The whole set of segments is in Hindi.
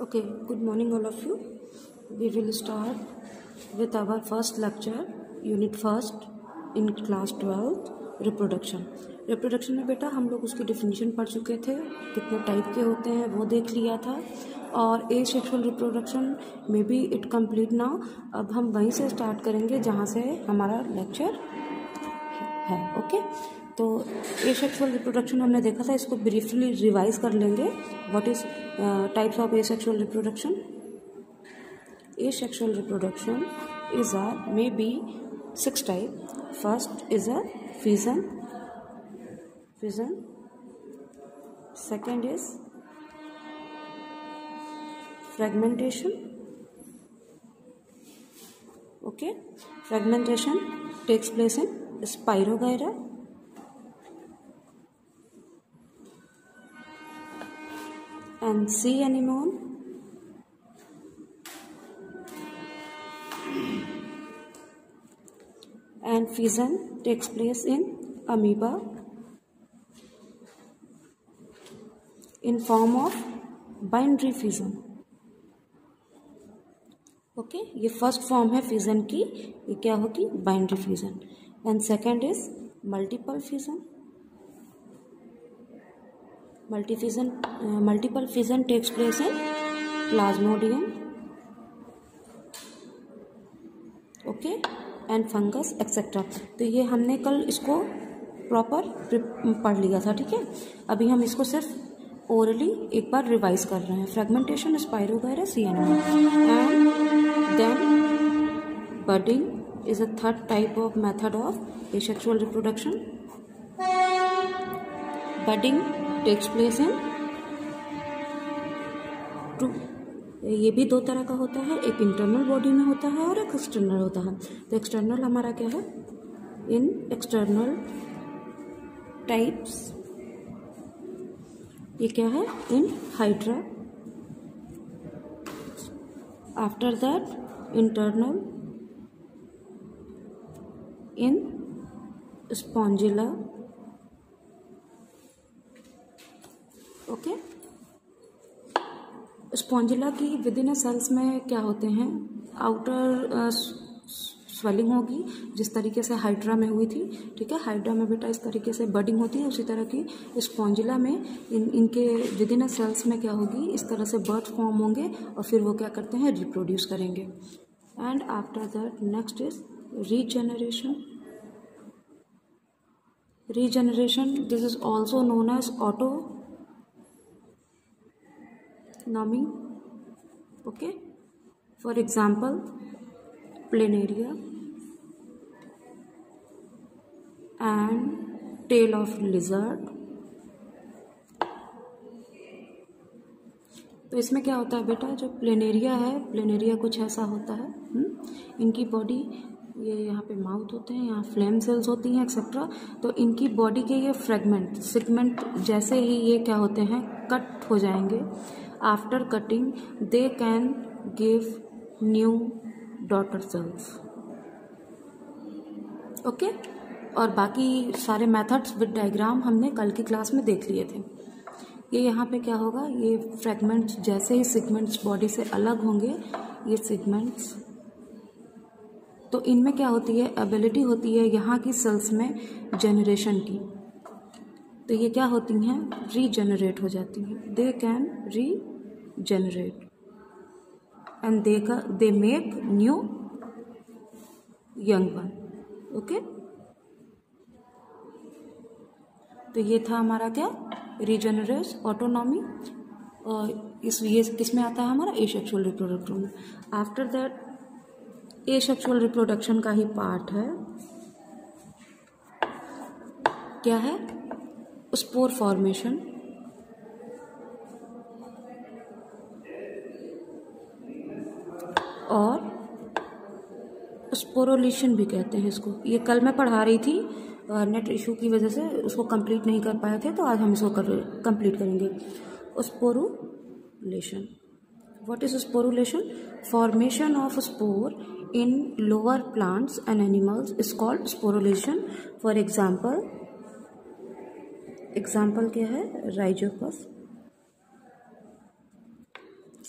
Okay, good morning all of you. We will start with our first lecture, unit first in class 12th, reproduction. Reproduction में बेटा हम लोग उसकी डिफिनीशन पढ़ चुके थे, कितने टाइप के होते हैं वो देख लिया था, और एसेक्सुअल रिप्रोडक्शन में भी इट कंप्लीट नाउ. अब हम वहीं से स्टार्ट करेंगे जहाँ से हमारा लेक्चर है. ओके, तो एसेक्सुअल रिप्रोडक्शन हमने देखा था, इसको ब्रीफली रिवाइज कर लेंगे. What is types of asexual reproduction? Asexual reproduction is maybe 6 type. First is a fission. Second is fragmentation. Okay, fragmentation takes place in Spirogyra. And sea anemone. And fission takes place in amoeba in form of binary fission. Okay, ये फर्स्ट फॉर्म है फिजन की, ये क्या होगी? Binary fission. And second is multiple fission. Multiple fission takes place in plasmodium. Okay, and fungus etcetera. तो ये हमने कल इसको प्रॉपर पढ़ लिया था, ठीक है. अभी हम इसको सिर्फ ओरली एक बार रिवाइज कर रहे हैं. Fragmentation, spirogyra, sea animal. And then budding is a third type of method of asexual reproduction. Budding takes place in ये भी दो तरह का होता है, एक इंटरनल बॉडी में होता है और एक एक्सटर्नल होता है. तो एक्सटर्नल हमारा क्या है? इन एक्सटर्नल टाइप्स ये क्या है? In hydra. After that internal in Spongilla. Okay, Spongilla की विद इन सेल्स में क्या होते हैं? आउटर स्वेलिंग होगी जिस तरीके से हाइड्रा में हुई थी, ठीक है. हाइड्रा में बेटा इस तरीके से बडिंग होती है, उसी तरह की स्पॉन्जिला में इनके विद इन सेल्स में क्या होगी? इस तरह से बर्थ फॉर्म होंगे और फिर वो क्या करते हैं? रिप्रोड्यूस करेंगे. And after that next is regeneration. Regeneration, this is also known as autonomy. Okay, for example, planaria and tail of lizard. तो इसमें क्या होता है बेटा? जो प्लेनेरिया है, प्लेनेरिया कुछ ऐसा होता है. इनकी बॉडी, ये यहाँ पे माउथ होते हैं, यहाँ फ्लेम सेल्स होती हैं एक्सेट्रा. तो इनकी बॉडी के ये सेगमेंट जैसे ही ये क्या होते हैं? कट हो जाएंगे. After cutting they can give new daughter cells. Okay, और बाकी सारे मेथड्स विद डायग्राम हमने कल की क्लास में देख लिए थे. ये यहाँ पे क्या होगा? ये फ्रेगमेंट्स जैसे ही सेगमेंट्स बॉडी से अलग होंगे, ये सेगमेंट्स, तो इनमें क्या होती है? एबिलिटी होती है यहाँ की सेल्स में जेनरेशन की. तो ये क्या होती हैं? रीजेनरेट हो जाती हैं. They can regenerate and they make new young one. Okay, तो ये था हमारा क्या? रीजेनरेस, ऑटोनॉमी. और ये किस में आता है? हमारा एसेक्सुअल रिप्रोडक्शन में. आफ्टर दैट एसेक्सुअल रिप्रोडक्शन का ही पार्ट है. क्या है? Spore formation. और स्पोरोलेशन भी कहते हैं इसको. ये कल मैं पढ़ा रही थी, नेट इशू की वजह से उसको कंप्लीट नहीं कर पाए थे, तो आज हम इसको कंप्लीट करेंगे. Sporulation. What is sporulation? Formation of spore in lower plants and animals is called sporulation. For example क्या है? Rhizopus.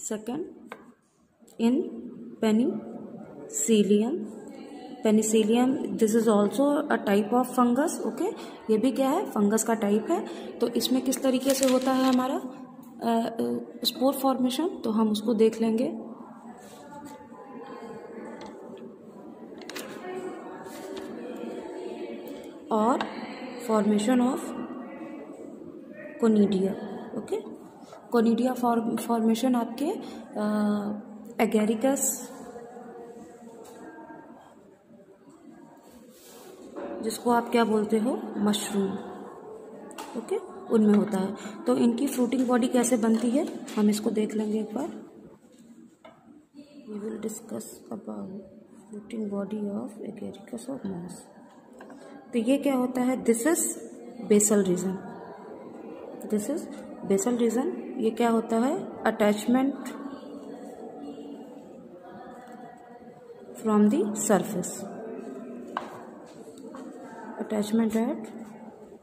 Second in Penicillium, Penicillium this is also a type of fungus. Okay, ये भी क्या है, फंगस का टाइप है। तो इसमें किस तरीके से होता है हमारा स्पोर फॉर्मेशन, तो हम उसको देख लेंगे। और formation of conidia. Okay, conidia formation आपके एगेरिकस, जिसको आप क्या बोलते हो, मशरूम, ओके, उनमें होता है। तो इनकी फ्रूटिंग बॉडी कैसे बनती है हम इसको देख लेंगे एक बार। We will discuss about fruiting body of agaricus of moss. तो ये क्या होता है, this is basal region, this is basal region. ये क्या होता है, attachment from the surface, attachment at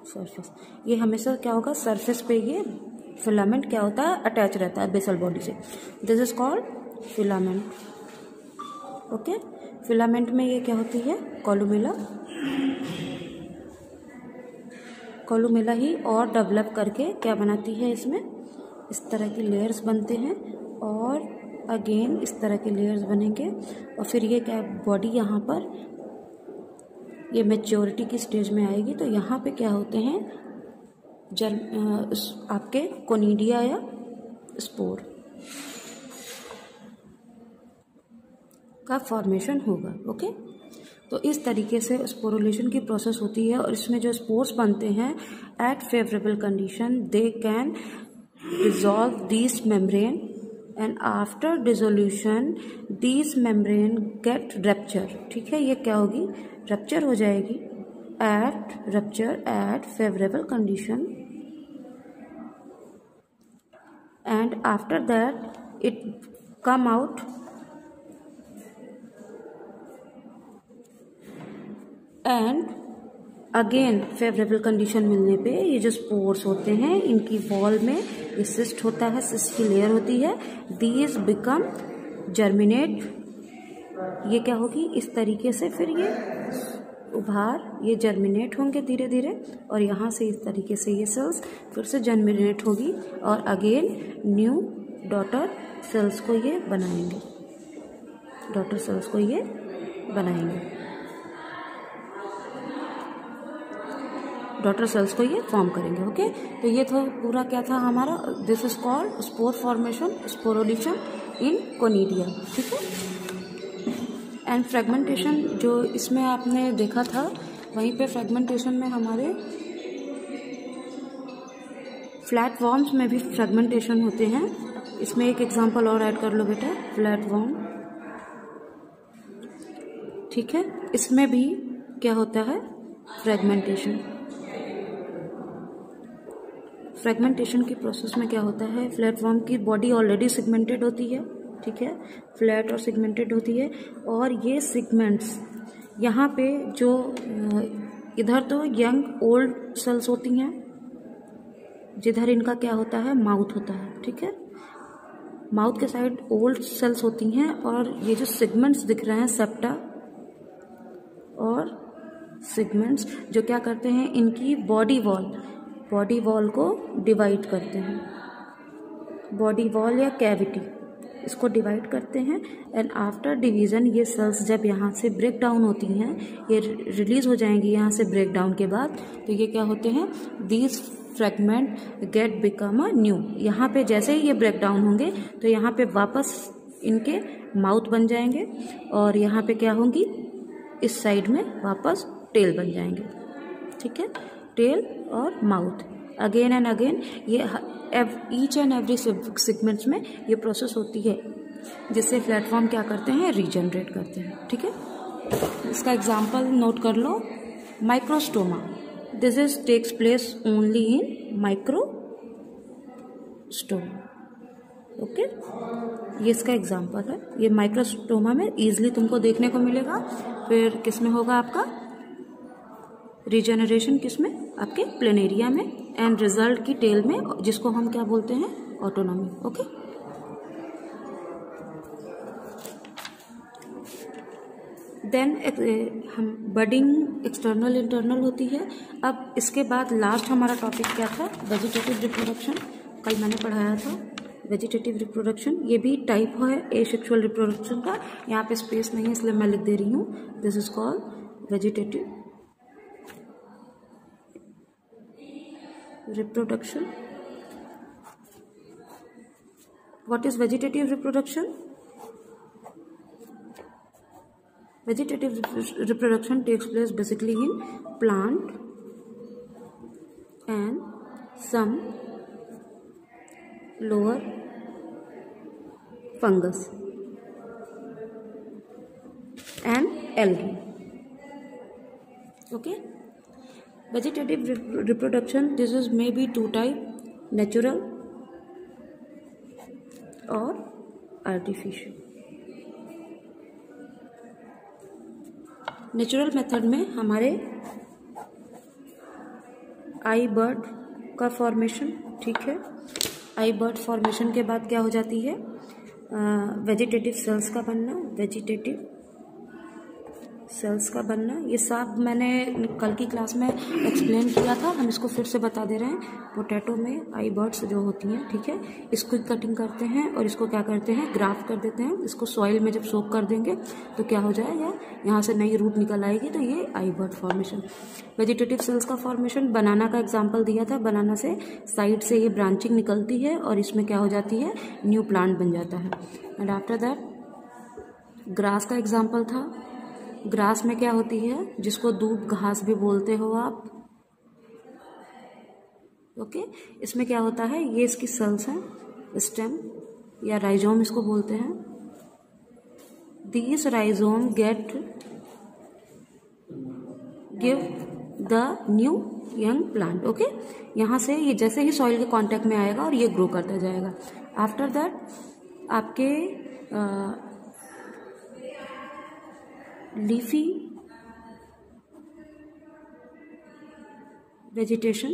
surface. ये हमेशा क्या होगा, सरफेस पे ये फिलामेंट क्या होता है, अटैच रहता है बेसल बॉडी से। This is called filament. Okay, filament में ये क्या होती है, कोलुमेला, कोलुमेला ही और डेवलप करके क्या बनाती है, इसमें इस तरह की लेयर्स बनते हैं और अगेन इस तरह के लेयर्स बनेंगे और फिर ये क्या बॉडी यहाँ पर ये मैच्योरिटी की स्टेज में आएगी। तो यहाँ पे क्या होते हैं, आपके कोनिडिया या स्पोर का फॉर्मेशन होगा। ओके, तो इस तरीके से स्पोरुलेशन की प्रोसेस होती है और इसमें जो स्पोर्स बनते हैं at favourable condition they can dissolve this membrane and after dissolution this membrane get rupture. ठीक है, ये क्या होगी, रप्चर हो जाएगी at favourable condition and after that it come out and again favourable condition मिलने पे ये जो स्पोर्स होते हैं इनकी वॉल में ये सिस्ट होता है, सिस्ट की लेयर होती है, दीज बिकम जर्मिनेट। ये क्या होगी, इस तरीके से फिर ये उभार ये जर्मिनेट होंगे धीरे धीरे और यहाँ से इस तरीके से ये सेल्स फिर से जर्मिनेट होगी और अगेन न्यू डॉटर सेल्स को ये बनाएंगे, डॉटर सेल्स को ये बनाएंगे, डॉटर सेल्स को ये फॉर्म करेंगे। ओके, तो ये तो पूरा क्या था हमारा, this is called spore formation, sporulation in conidia. ठीक है, एंड फ्रेगमेंटेशन जो इसमें आपने देखा था वहीं पे फ्रेगमेंटेशन में हमारे फ्लैट वॉर्म्स में भी फ्रेगमेंटेशन होते हैं। इसमें एक एग्जांपल और ऐड कर लो बेटा, फ्लैट वॉर्म। ठीक है, इसमें भी क्या होता है, फ्रेगमेंटेशन। फ्रेगमेंटेशन की प्रोसेस में क्या होता है, फ्लैट वॉर्म की बॉडी ऑलरेडी सेगमेंटेड होती है। ठीक है, फ्लैट और सेगमेंटेड होती है और ये सेगमेंट्स यहाँ पे जो इधर तो यंग ओल्ड सेल्स होती हैं, जिधर इनका क्या होता है, माउथ होता है। ठीक है, माउथ के साइड ओल्ड सेल्स होती हैं और ये जो सेगमेंट्स दिख रहे हैं, सेप्टा और सेगमेंट्स जो क्या करते हैं, इनकी बॉडी वॉल को डिवाइड करते हैं, बॉडी वॉल या कैविटी इसको डिवाइड करते हैं एंड आफ्टर डिवीज़न ये सेल्स जब यहाँ से ब्रेक डाउन होती हैं, ये रिलीज हो जाएंगी यहाँ से ब्रेक डाउन के बाद, तो ये क्या होते हैं, these fragment get become a new. यहाँ पे जैसे ही ये ब्रेक डाउन होंगे तो यहाँ पे वापस इनके माउथ बन जाएंगे और यहाँ पे क्या होंगी, इस साइड में वापस टेल बन जाएंगे। ठीक है, टेल और माउथ अगेन एंड अगेन ये ईच एंड एवरी सेगमेंट्स में ये प्रोसेस होती है, जिससे प्लेटफॉर्म क्या करते हैं, रीजनरेट करते हैं। ठीक है, इसका एग्जांपल नोट कर लो, microstoma, this is takes place only in microstoma. Okay, ये इसका एग्जांपल है, ये माइक्रोस्टोमा में इजीली तुमको देखने को मिलेगा। फिर किस में होगा आपका रीजनरेशन, किस में, आपके प्लेनेरिया में, एंड रिजल्ट की टेल में, जिसको हम क्या बोलते हैं, ऑटोनॉमी। ओके। देन हम बडिंग एक्सटर्नल इंटरनल होती है। अब इसके बाद लास्ट हमारा टॉपिक क्या था, वेजिटेटिव रिप्रोडक्शन। कल मैंने पढ़ाया था वेजिटेटिव रिप्रोडक्शन। ये भी टाइप है एसेक्सुअल रिप्रोडक्शन का। यहाँ पे स्पेस नहीं है इसलिए मैं लिख दे रही हूँ। This is called vegetative reproduction. What is vegetative reproduction? Vegetative reproduction takes place basically in plant and some lower fungus and algae. Okay. Vegetative reproduction, this is maybe two type, natural or artificial. Natural method में हमारे आई बर्ड का फॉर्मेशन, ठीक है। आई बर्ड फॉर्मेशन के बाद क्या हो जाती है, वेजिटेटिव सेल्स का बनना, वेजिटेटिव सेल्स का बनना। ये सब मैंने कल की क्लास में एक्सप्लेन किया था, हम इसको फिर से बता दे रहे हैं। पोटैटो में आई बर्ड्स जो होती हैं, ठीक है, इसको कटिंग करते हैं और इसको क्या करते हैं, ग्राफ्ट कर देते हैं। इसको सॉइल में जब सोक कर देंगे तो क्या हो जाएगा, यहाँ से नई रूट निकल आएगी, तो ये आई बर्ड फॉर्मेशन। वेजिटेटिव सेल्स का फॉर्मेशन, बनाना का एग्जाम्पल दिया था। बनाना से साइड से ये ब्रांचिंग निकलती है और इसमें क्या हो जाती है, न्यू प्लांट बन जाता है। एंड आफ्टर दैट ग्रास का एग्जाम्पल था। ग्रास में क्या होती है, जिसको दूब घास भी बोलते हो आप, ओके। इसमें क्या होता है, ये इसकी सेल्स हैं, स्टेम या राइजोम इसको बोलते हैं। This rhizome give the new young plant, okay. यहाँ से ये जैसे ही सॉइल के कांटेक्ट में आएगा और ये ग्रो करता जाएगा। आफ्टर दैट आपके लीफी वेजिटेशन,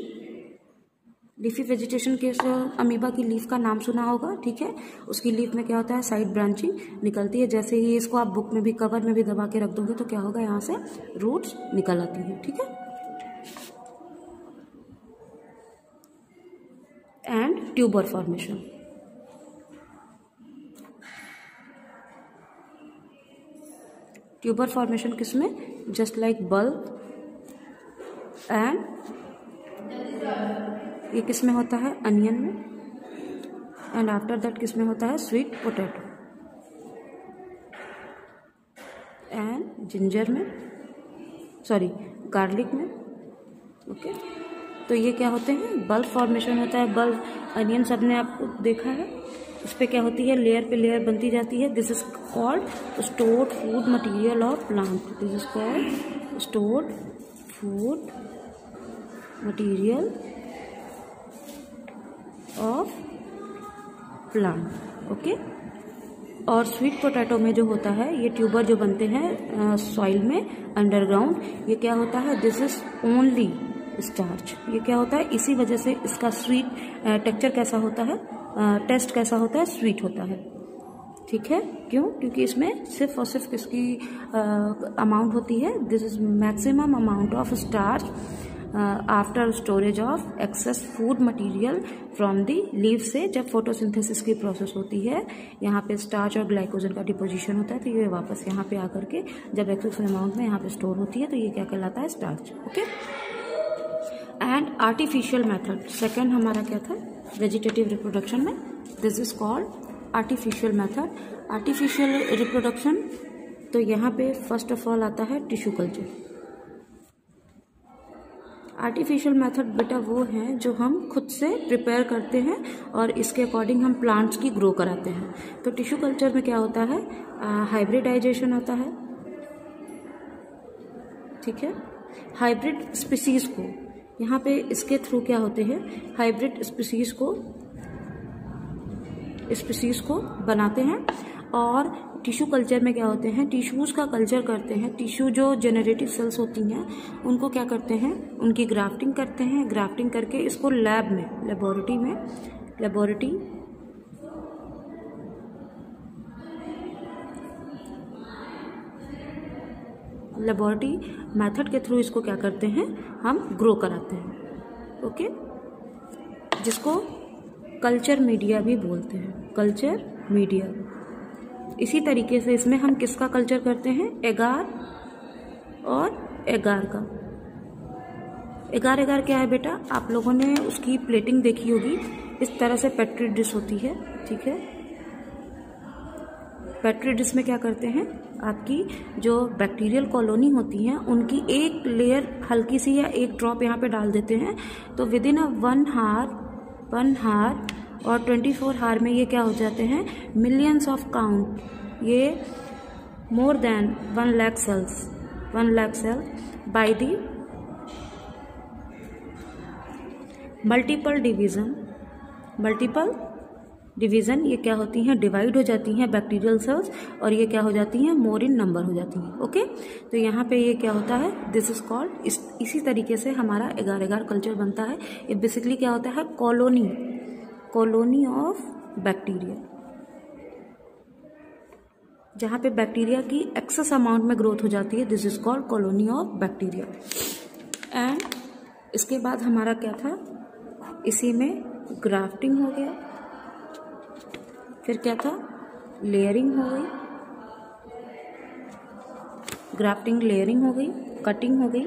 लीफी वेजिटेशन के अमीबा की लीफ का नाम सुना होगा, ठीक है। उसकी लीफ में क्या होता है, साइड ब्रांचिंग निकलती है। जैसे ही इसको आप बुक में भी, कवर में भी दबा के रख दोगे तो क्या होगा, यहाँ से रूट्स निकल आती हैं, ठीक है। And tuber formation, tuber formation किसमें, जस्ट लाइक बल्ब। एंड ये किसमें होता है, अनियन में। एंड आफ्टर दैट किसमें होता है, स्वीट पोटैटो एंड जिंजर में, सॉरी गार्लिक में, ओके। तो ये क्या होते हैं, बल्ब फॉर्मेशन होता है। बल्ब, अनियन सबने आपको देखा है, इस पे क्या होती है, लेयर पे लेयर बनती जाती है। This is called stored food material of plant. This is called stored food material of plant, okay. और स्वीट पोटैटो में जो होता है, ये ट्यूबर जो बनते हैं सॉइल में अंडरग्राउंड, ये क्या होता है, दिस इज ओनली स्टार्च। ये क्या होता है, इसी वजह से इसका स्वीट टेक्सचर कैसा होता है, टेस्ट कैसा होता है, स्वीट होता है, ठीक है। क्यों, क्योंकि इसमें सिर्फ और सिर्फ किसकी अमाउंट होती है, this is maximum amount of starch after storage of excess food material from the leave से। जब फोटोसिंथेसिस की प्रोसेस होती है, यहाँ पे स्टार्च और ग्लाइकोजन का डिपोजिशन होता है, तो ये वापस यहाँ पे आकर के जब एक्सेस अमाउंट में यहाँ पे स्टोर होती है, तो ये क्या कहलाता है, starch, okay. And artificial method, second हमारा क्या था, वेजिटेटिव रिप्रोडक्शन में, this is called artificial method. Artificial reproduction, तो यहाँ पे फर्स्ट ऑफ ऑल आता है टिश्यू कल्चर। आर्टिफिशियल मेथड बेटा वो हैं जो हम खुद से प्रिपेयर करते हैं और इसके अकॉर्डिंग हम प्लांट्स की ग्रो कराते हैं। तो टिश्यू कल्चर में क्या होता है, हाइब्रिडाइजेशन होता है, ठीक है। हाइब्रिड स्पीसीज को यहाँ पे इसके थ्रू क्या होते हैं, हाइब्रिड स्पीसीज को बनाते हैं। और टिश्यू कल्चर में क्या होते हैं, टिश्यूज का कल्चर करते हैं। टिश्यू जो जेनरेटिव सेल्स होती हैं उनको क्या करते हैं, उनकी ग्राफ्टिंग करते हैं। ग्राफ्टिंग करके इसको लैब में, लेबोरेटरी लेबोरेटरी मेथड के थ्रू इसको क्या करते हैं, हम ग्रो कराते हैं। ओके, जिसको कल्चर मीडिया भी बोलते हैं, कल्चर मीडिया। इसी तरीके से इसमें हम किसका कल्चर करते हैं, एगार और एगार का। एगार एगार क्या है बेटा, आप लोगों ने उसकी प्लेटिंग देखी होगी। इस तरह से पेट्री डिश होती है, ठीक है। पेट्री डिश में क्या करते हैं, आपकी जो बैक्टीरियल कॉलोनी होती हैं उनकी एक लेयर हल्की सी या एक ड्रॉप यहाँ पे डाल देते हैं, तो विद इन 1 हार और 24 हार में ये क्या हो जाते हैं, मिलियंस ऑफ काउंट, ये more than 1 lakh cells by the multiple division ये क्या होती हैं, डिवाइड हो जाती हैं बैक्टीरियल सेल्स, और ये क्या हो जाती हैं, मोर इन नंबर हो जाती हैं। ओके, तो यहाँ पे ये क्या होता है, दिस इज कॉल्ड, इसी तरीके से हमारा एगार एगार कल्चर बनता है। ये बेसिकली क्या होता है, कॉलोनी ऑफ बैक्टीरिया, जहाँ पे बैक्टीरिया की एक्सेस अमाउंट में ग्रोथ हो जाती है, this is called colony of bacteria. And इसके बाद हमारा क्या था, इसी में ग्राफ्टिंग हो गया, फिर क्या था, लेयरिंग हो गई, ग्राफ्टिंग लेयरिंग हो गई, कटिंग हो गई।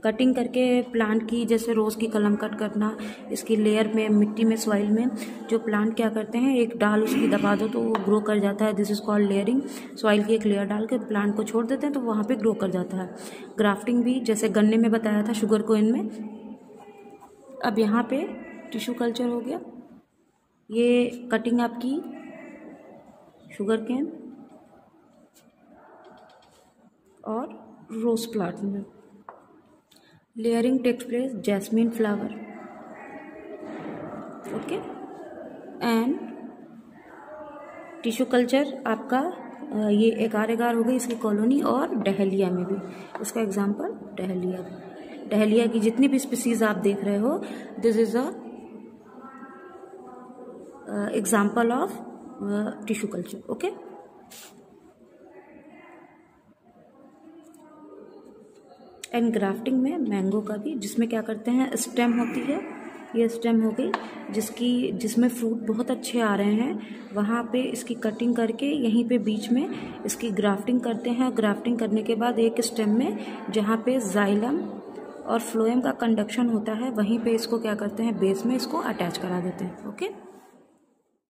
कटिंग करके प्लांट की, जैसे रोज़ की कलम कट करना, इसकी लेयर में मिट्टी में सॉइल में जो प्लांट क्या करते हैं, एक डाल उसकी दबा दो तो वो ग्रो कर जाता है, this is called layering. Soil की एक लेयर डाल के प्लांट को छोड़ देते हैं तो वहाँ पे ग्रो कर जाता है। ग्राफ्टिंग भी जैसे गन्ने में बताया था, शुगर कोइन में। अब यहाँ पे टिश्यू कल्चर हो गया, ये कटिंग आपकी शुगर केन और रोज प्लांट में। Layering takes place jasmine flower. Okay, and tissue culture आपका ये एगार एगार हो गई इसकी कॉलोनी, और डहेलिया में भी, इसका एग्जांपल डहेलिया की जितनी भी स्पीसीज आप देख रहे हो, this is a example of tissue culture. Okay, and grafting में मैंगो का भी, जिसमें क्या करते हैं, स्टेम होती है, ये स्टेम हो गई जिसमें फ्रूट बहुत अच्छे आ रहे हैं, वहाँ पे इसकी कटिंग करके यहीं पे बीच में इसकी ग्राफ्टिंग करते हैं। ग्राफ्टिंग करने के बाद एक स्टेम में जहाँ पे जाइलम और फ्लोएम का कंडक्शन होता है, वहीं पे इसको क्या करते हैं, बेस में इसको अटैच करा देते हैं। ओके।